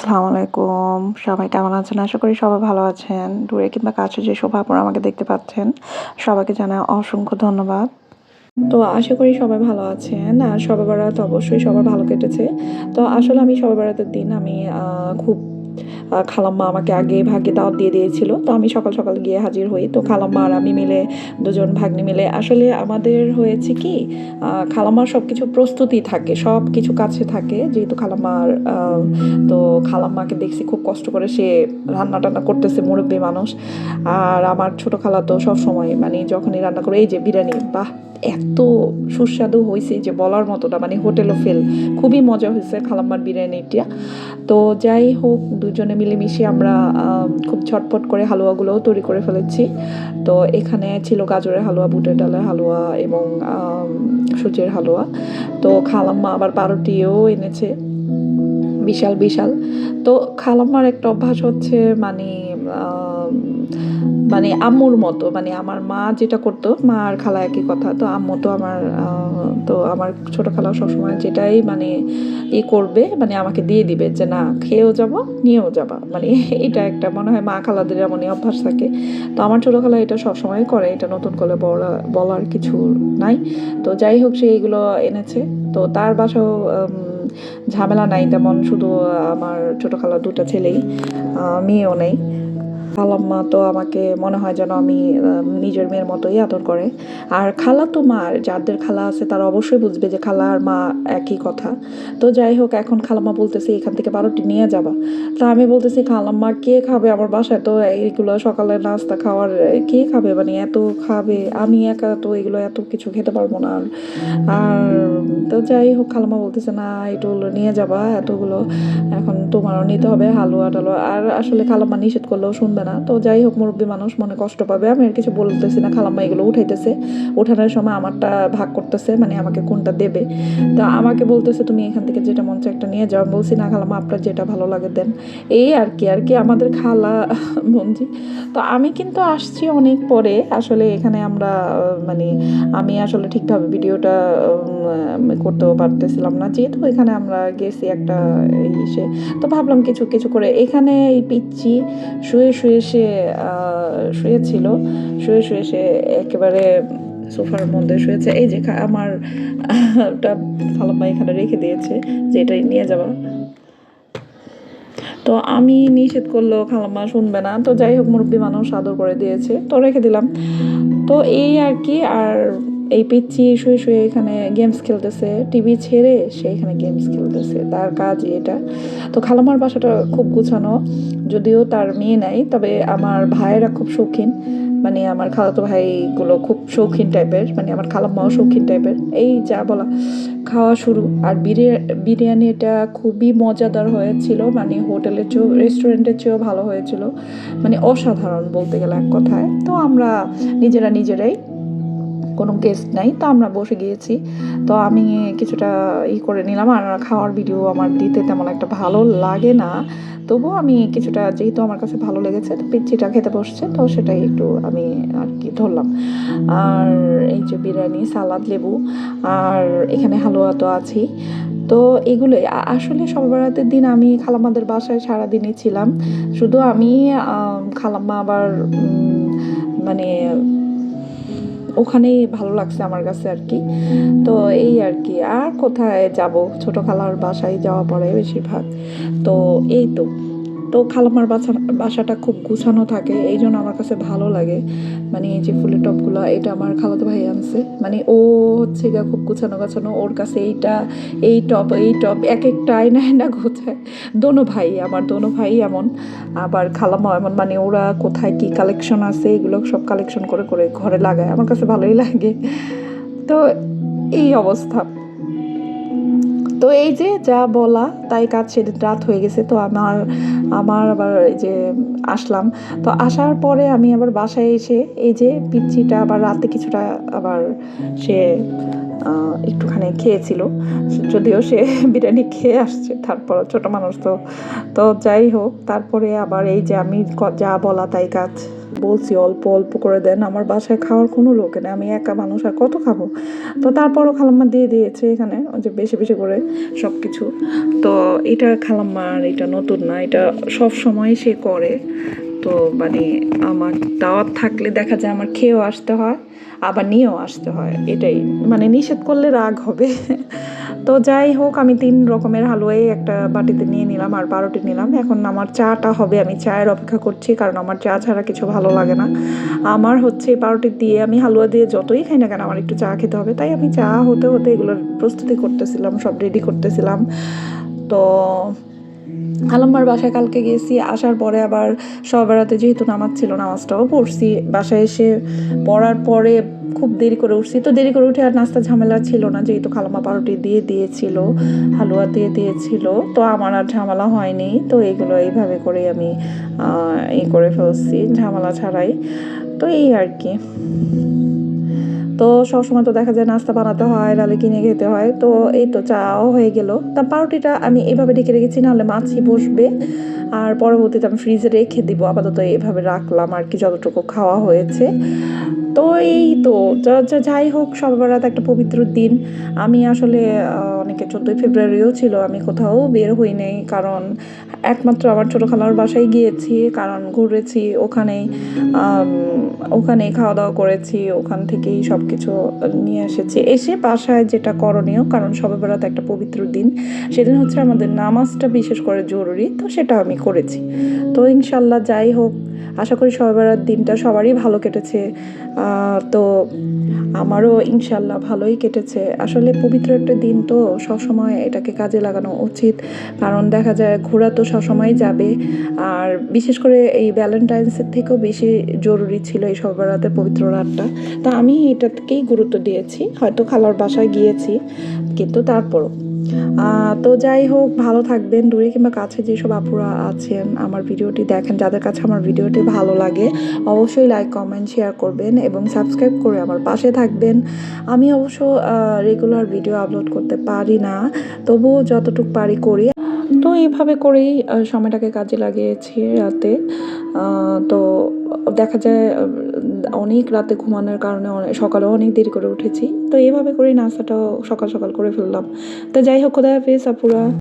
আসসালামু আলাইকুম। সবাই কেমন আছেন? আশা করি সবাই ভালো আছেন। দূরে কিংবা কাছে যেসব আপুরা আমাকে দেখতে পাচ্ছেন, সবাইকে জানাই অসংখ্য ধন্যবাদ। তো আশা করি সবাই ভালো আছেন। আর শবে বরাত অবশ্যই সবার ভালো কেটেছে। তো আসলে আমি শবে বরাতের দিন আমি খুব খালাম্মা আমাকে আগে ভাগে দাওয়াত দিয়ে দিয়েছিল। তো আমি সকাল, সকাল গিয়ে হাজির হই। তো খালাম্মা আর আমি মিলে ২ জন ভাগ্নি মিলে আসলে আমাদের হয়েছে কি খালাম্মার সবকিছু প্রস্তুতি থাকে। সবকিছু কাছে থাকে। যেহেতু খালাম্মার তো খালাম্মাকে দেখছি খুব কষ্ট করে সে রান্না-টান্না করতেছে, মুরুব্বি মানুষ। আর আমার ছোট খালা তো সবসময় মানে যখনই রান্না করে এই যে বিরিয়ানি, বাহ! এত সুস্বাদু হইছে যে বলার মতো না, মানে হোটেলও ফেল। খুবই মজা হয়েছে খালাম্মার বিরিয়ানিটা। তো যাই হোক দুজনে মিলেমিশে আমরা খুব ঝটপট করে হালুয়াগুলোও তৈরি করে ফেলেছি। তো এখানে ছিল গাজরের হালুয়া, বুটের ডালের হালুয়া এবং সুজির হালুয়া। তো খালাম্মা আবার পাউরুটিও এনেছে বিশাল, বিশাল। তো খালাম্মার একটা অভ্যাস হচ্ছে মানে আম মানে আম্মুর মতো। মানে আমার মা যেটা করতো, মা আর খালা একই কথা। তো আম্মু তো আমার ছোট খালা সবসময় যেটাই মানে করবে মানে আমাকে দিয়ে দিবে যে, "না খেয়েও যাবা, নিয়েও যাবা।" মানে এটা একটা মনে হয় মা খালাদের এমনই অভ্যাস থাকে। তো আমার ছোট খালা এটা সবসময় করে। এটা নতুন করে বলার কিছু নাই। তো যাই হোক সে এগুলো এনেছে। তো তার বাসায়ও ঝামেলা নাই তেমন, শুধু আমার ছোট খালার ২ টা ছেলেই, মেয়েও নেই। খালাম্মা তো আমাকে মনে হয় যেন আমি নিজের মেয়ের মতোই আদর করে। আর খালাতো মার যাদের খালা আছে তারা অবশ্যই বুঝবে যে খালা আর মা একই কথা। তো যাই হোক এখন খালাম্মা বলতেছে এখান থেকে পাউরুটি নিয়ে যাবা। তো আমি বলতেছি খালাম্মা কে খাবে আমার বাসায়, তো এইগুলো সকালের নাস্তা খাওয়ার কে খাবে, মানে এত খাবে আমি একা তো এগুলো এত কিছু খেতে পারবো না। আর তো যাই হোক খালাম্মা বলতেছে না এগুলো নিয়ে যাবা এতগুলো, এখন তোমারও নিতে হবে হালুয়া টালুয়া। আর আসলে খালাম্মা নিষেধ করলেও শুনবে না। তো যাই হোক মুরব্বী মানুষ মনে কষ্ট পাবে, আমি আর কিছু বলতেছি না। খালাম্মা এগুলো উঠাইতেছে, উঠানোর সময় আমারটা ভাগ করতেছে, মানে আমাকে কোনটা দেবে। তো আমাকে বলতেছে তুমি এখান থেকে যেটা মন চায় একটা নিয়ে যাও। আমি বলছি না খালাম্মা আপনার যেটা ভালো লাগে দেন। এই আর কি আমাদের খালা বোনজি। তো আমি কিন্তু আসছি অনেক পরে। আসলে এখানে আমরা মানে আমি আসলে ঠিকভাবে ভিডিওটা করতেও পারতেছিলাম না, যেহেতু এখানে আমরা গেছি একটা ইসে। তো ভাবলাম কিছু কিছু করে এখানে এই পিচ্চি শুয়ে শুয়ে সে শুয়েছিল, শুয়ে শুয়ে সে একেবারে সোফার মধ্যে শুয়েছে। এই যে আমার ওটা খালাম্মা এখানে রেখে দিয়েছে যে এটাই নিয়ে যাবা। তো আমি নিষেধ করলেও খালাম্মা শুনবে না। তো যাই হোক মুরব্বী মানুষ আদর করে দিয়েছে, তো রেখে দিলাম। তো এই আর কি। আর এই পিচ্চি শুয়ে শুয়ে এখানে গেমস খেলতেছে, টিভি ছেড়ে সে এখানে গেমস খেলতেছে, তার কাজই এটা। তো খালাম্মার বাসাটা খুব গুছানো, যদিও তার মেয়ে নাই, তবে আমার ভাইয়েরা খুব শৌখিন। মানে আমার খালাতো ভাইগুলো খুব শৌখিন টাইপের, মানে আমার খালাম্মাও শৌখিন টাইপের। এই যা বলা খাওয়া শুরু। আর বিরিয়ানিটা খুবই মজাদার হয়েছিল, মানে হোটেলের চেয়েও রেস্টুরেন্টের চেয়েও ভালো হয়েছিল, মানে অসাধারণ বলতে গেলে এক কথায়। তো আমরা নিজেরাই, কোনো গেস্ট নাই, তো আমরা বসে গিয়েছি। তো আমি কিছুটা করে নিলাম। আর খাওয়ার ভিডিও আমার দিতে তেমন একটা ভালো লাগে না, তবুও আমি কিছুটা, যেহেতু আমার কাছে ভালো লেগেছে তো পিচ্চিটা খেতে বসছে তো সেটাই একটু আমি আর কি ধরলাম। আর এই যে বিরিয়ানি, সালাদ, লেবু, আর এখানে হালুয়া তো আছেই। তো এগুলোই আসলে শবে বরাতের দিন আমি খালাম্মাদের বাসায় সারাদিনই ছিলাম। শুধু আমি খালাম্মা আবার মানে ওখানেই ভালো লাগছে আমার কাছে আর কি। তো এই আর কি। আর কোথায় যাব, ছোট খালার বাসায় যাওয়া পড়ে বেশিরভাগ। তো এই তো। তো খালাম্মার বাসাটা খুব গুছানো থাকে, এই জন্য আমার কাছে ভালো লাগে। মানে এই যে ফুলের টবগুলো এটা আমার খালাতো ভাই আনছে, মানে ও হচ্ছে গিয়ে খুব গুছানো গাছানো, ওর কাছে এইটা এই টব এক একটা আয়না আয়না গোছায়। দোনো ভাই এমন, আবার খালাম্মা এমন, মানে ওরা কোথায় কি কালেকশন আছে এগুলো সব কালেকশন করে করে ঘরে লাগায়, আমার কাছে ভালোই লাগে। তো এই অবস্থা। তো এই যে যা বলা তাই কাজ, সেদিন রাত হয়ে গেছে। তো আমার আমার আবার এই যে আসলাম। তো আসার পরে আমি আবার বাসায় এসে এই যে পিচ্চিটা আবার রাতে কিছুটা আবার সে একটুখানি খেয়েছিল, যদিও সে বিরিয়ানি খেয়ে আসছে, তারপর ছোটো মানুষ তো। তো যাই হোক, তারপরে আবার এই যে আমি যা বলা তাই কাজ, বলছি অল্প অল্প করে দেন, আমার বাসায় খাওয়ার কোনো লোক নেই, আমি একা মানুষ আর কত খাবো। তো তারপরও খালাম্মা দিয়ে দিয়েছে এখানে যে বেশি বেশি করে সব কিছু। তো এটা খালাম্মার, এটা নতুন না, এটা সব সময় সে করে। তো মানে আমার দাওয়াত থাকলে দেখা যায় আমার খেয়েও আসতে হয়, আবার নিয়েও আসতে হয়, এটাই মানে নিষেধ করলে রাগ হবে। তো যাই হোক, আমি 3 রকমের হালুয়াই একটা বাটিতে নিয়ে নিলাম আর পাউরুটি নিলাম। এখন আমার চাটা হবে, আমি চায়ের অপেক্ষা করছি, কারণ আমার চা ছাড়া কিছু ভালো লাগে না। আমার হচ্ছে পাউরুটি দিয়ে, আমি হালুয়া দিয়ে যতই খাই না কেন আমার একটু চা খেতে হবে, তাই আমি চা হতে হতে এগুলোর প্রস্তুতি করতেছিলাম, সব রেডি করতেছিলাম। তো খালাম্মার বাসায় কালকে গেছি, আসার পরে আবার সব বেড়াতে যেহেতু নামাজ ছিল, নামাজটাও পড়ছি। বাসায় এসে পড়ার পরে খুব দেরি করে উঠছি, তো দেরি করে উঠে আর নাস্তা ঝামেলা ছিল না, যেহেতু খালাম্মা পাউরুটি দিয়ে দিয়েছিল, হালুয়া দিয়ে দিয়েছিল, তো আমার আর ঝামেলা হয়নি। তো এগুলো এইভাবে করে আমি করে ফেলছি ঝামেলা ছাড়াই। তো এই আর কি। তো সবসময় তো দেখা যায় নাস্তা বানাতে হয়, নাহলে কিনে খেতে হয়। তো এই তো চাও হয়ে গেল। তা পাউরুটিটা আমি এভাবে ঢেকে রেখেছি, নাহলে মাছি বসবে, আর পরবর্তীতে আমি ফ্রিজে রেখে দিব। আপাতত এভাবে রাখলাম আর কি, যতটুকু খাওয়া হয়েছে। তো এই তো যাই হোক, সবে বরাত একটা পবিত্র দিন। আমি আসলে অনেকে 14ই ফেব্রুয়ারিও ছিল, আমি কোথাও বের হই নাই, কারণ একমাত্র আমার ছোটো খালার বাসায় গিয়েছি, কারণ ঘুরেছি ওখানেই, ওখানেই খাওয়া দাওয়া করেছি, ওখান থেকেই সব কিছু নিয়ে এসেছি। এসে বাসায় যেটা করণীয়, কারণ সবে বরাত একটা পবিত্র দিন, সেদিন হচ্ছে আমাদের নামাজটা বিশেষ করে জরুরি, তো সেটা আমি করেছি। তো ইনশাল্লাহ যাই হোক, আশা করি সবে বরাত দিনটা সবারই ভালো কেটেছে। তো আমারও ইনশাল্লাহ ভালোই কেটেছে। আসলে পবিত্র একটা দিন, তো সবসময় এটাকে কাজে লাগানো উচিত, কারণ দেখা যায় ঘোরা তো সবসময় যাবে, আর বিশেষ করে এই ভ্যালেন্টাইন্সের থেকেও বেশি জরুরি ছিল এই সবে বরাতের পবিত্র রাতটা। তা আমি এটাকেই গুরুত্ব দিয়েছি, হয়তো খালার বাসায় গিয়েছি, কিন্তু তারপরও। তো যাই হোক, ভালো থাকবেন। দূরে কিংবা কাছে যেসব আপুরা আছেন আমার ভিডিওটি দেখেন, যাদের কাছে আমার ভিডিওটি ভালো লাগে, অবশ্যই লাইক, কমেন্ট, শেয়ার করবেন এবং সাবস্ক্রাইব করে আমার পাশে থাকবেন। আমি অবশ্য রেগুলার ভিডিও আপলোড করতে পারি না, তবুও যতটুকু পারি করি। তো এইভাবে করেই সময়টাকে কাজে লাগিয়েছি রাতে। তো দেখা যায় অনেক রাতে ঘুমানোর কারণে সকালেও অনেক দেরি করে উঠেছি। তো এইভাবে করেই নাস্তাটাও সকাল সকাল করে ফেললাম। তো যাই হোক, খোদা হাফেজ আপুরা।